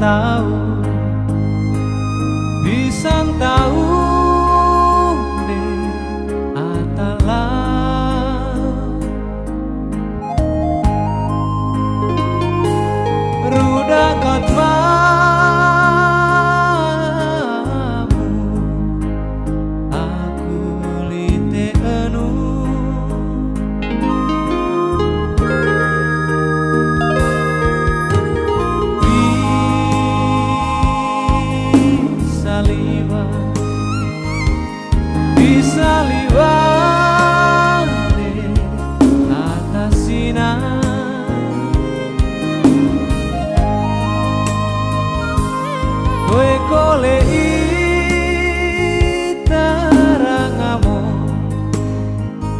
tahu, bisang tahu de atalah ruda kotmamu aku lite anu bisa liwat atas sinar kowe goleki tarangamu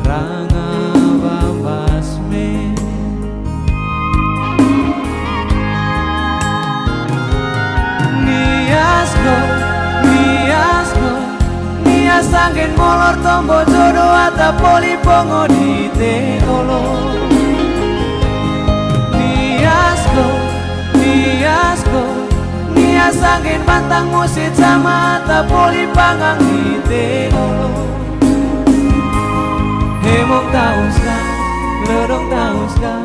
ranga bambasme Sangin molor tombo jodoh ata poli pongo di tegolo Nias sangin bantang musik sama ata poli pangang di tegolo Hemong tauska, lerong tauska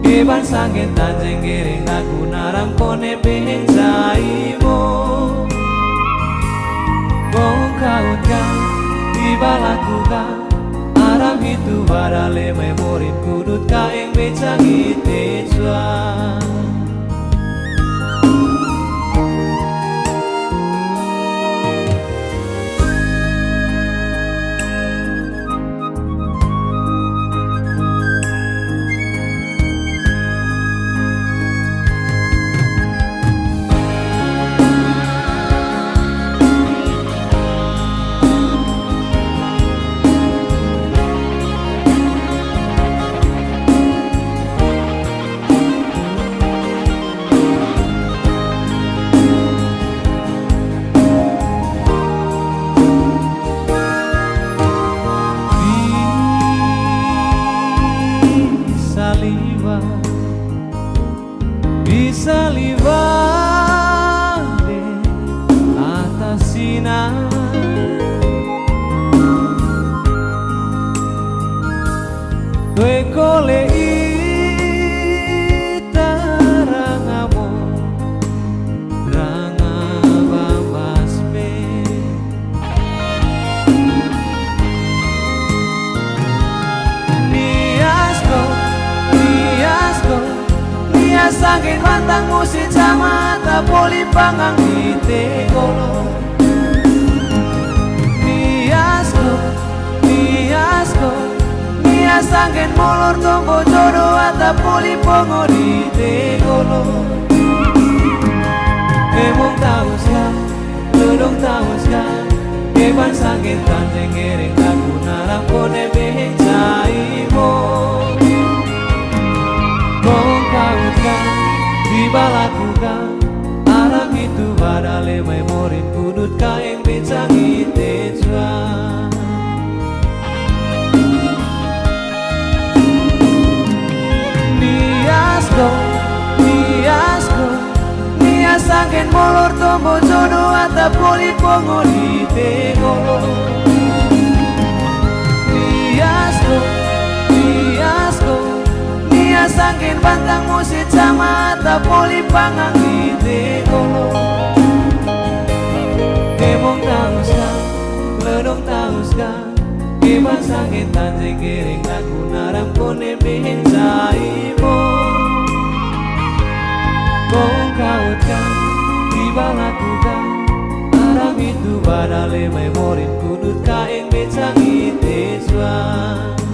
Iban sangin tanjeng giring aku narang pone pengen saimo Bong kautkah, tiba lakukan Aram itu barale memorin kudut kaeng becangi tejuan bisa liwat di atas sinar kowe goleki tarangamu ranga bambasme Sangin mantang musik sama tak poli pangang di tegolo Nias sangin molor tombo jodoh ata poli pongo di tegolo Emong tauska, lerong tauska Keban sangin tanjeng giring aku narang pone beheng caimo Tiba lakukan Alam itu badale memorin kudut kaeng becangi tejuan Nias sangin molor tombo jodoh ata poli pongo di tegolo Nias sangin bantang musik sama ata poli pangang di tegolo Emong tauska, lerong tauska Keban sangin tanjeng giring aku narang pone beheng saimo Bong kautkah, tiba lakukan Aram itu badale memorin kudut kaeng becangi tejuan